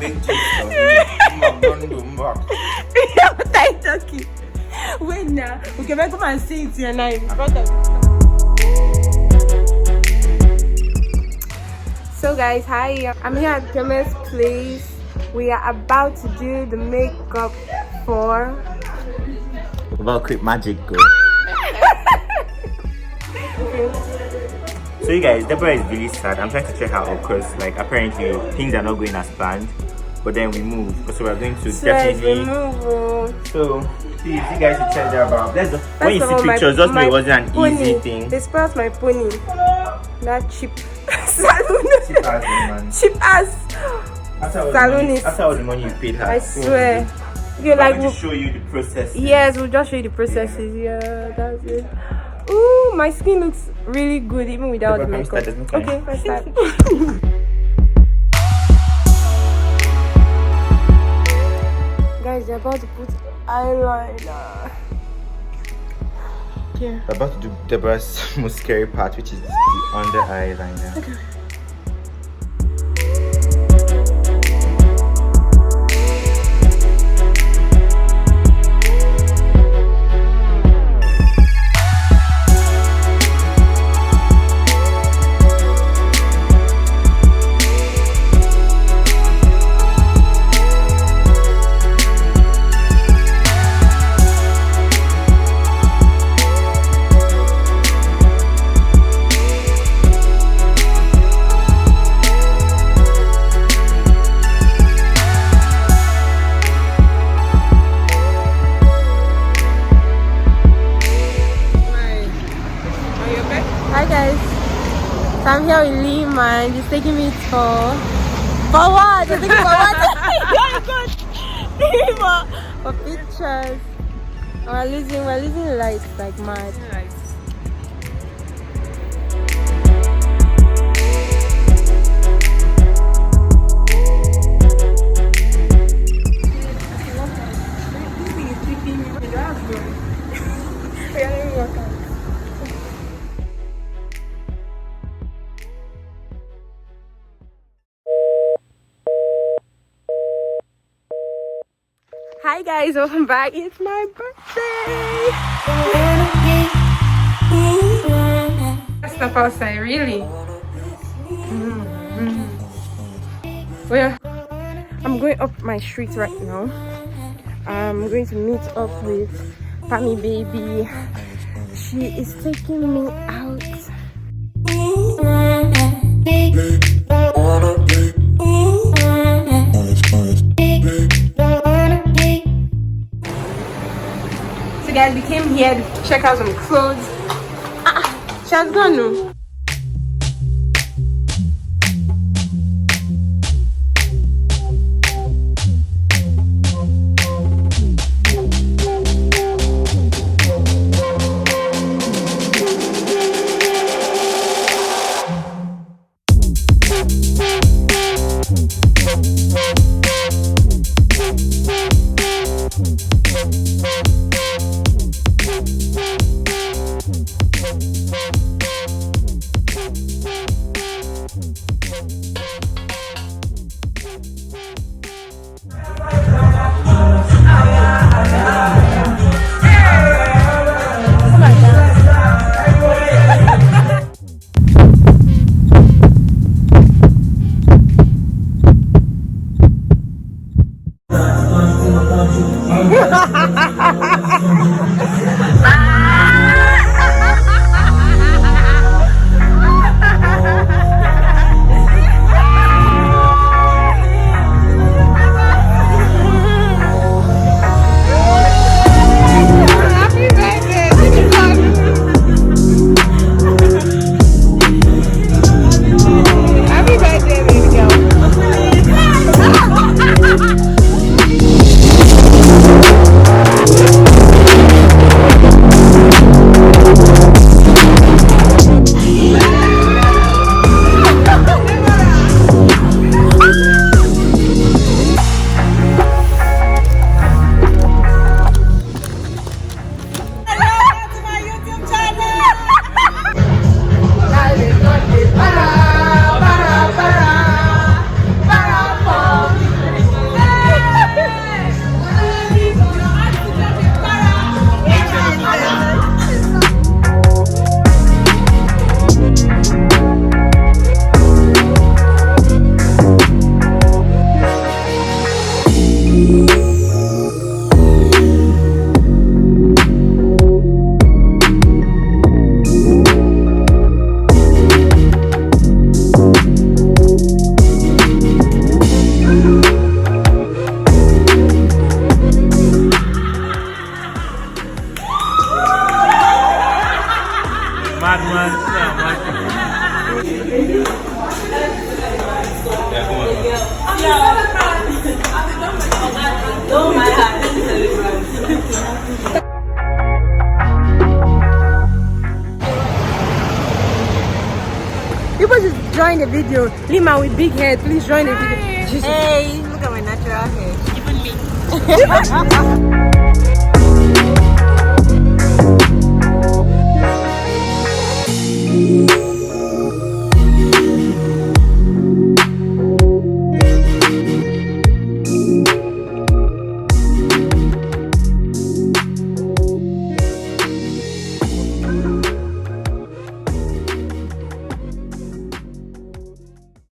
big gist of What are you talking? Wait now. We can come and see it here now in front of you. So guys, hi. I'm here at Pamela's place. We are about to do the makeup for about quick magic go. So you guys, Deborah is really sad. I'm trying to check her out because like apparently things are not going as planned. But then we move. So we're going to definitely So please, you guys should check that out. Let's when you see pictures, just know it wasn't an easy thing. They spoiled my pony. That cheap salon. Cheap ass. After all the money you paid her. I swear. You like we'll show you the process. Yes, we'll just show you the processes. Yeah, that's it. Ooh, my skin looks really good even without the makeup. Okay, let's start. Guys, they're about to put eyeliner. Yeah. We're about to do Deborah's most scary part, which is the under eyeliner. Okay. So I'm here with Lima and he's taking me for what? You're taking me for what? Oh for pictures. We're losing lights like mad. Hi guys, welcome back. It's my birthday. Let's step outside, really. Well, I'm going up my street right now. I'm going to meet up with Pammy baby. She is taking me out. Guys, we came here to check out some clothes. She has gone now. People should join the video. Lima with big head, please join the video. Hey, look at my natural hair. Even me.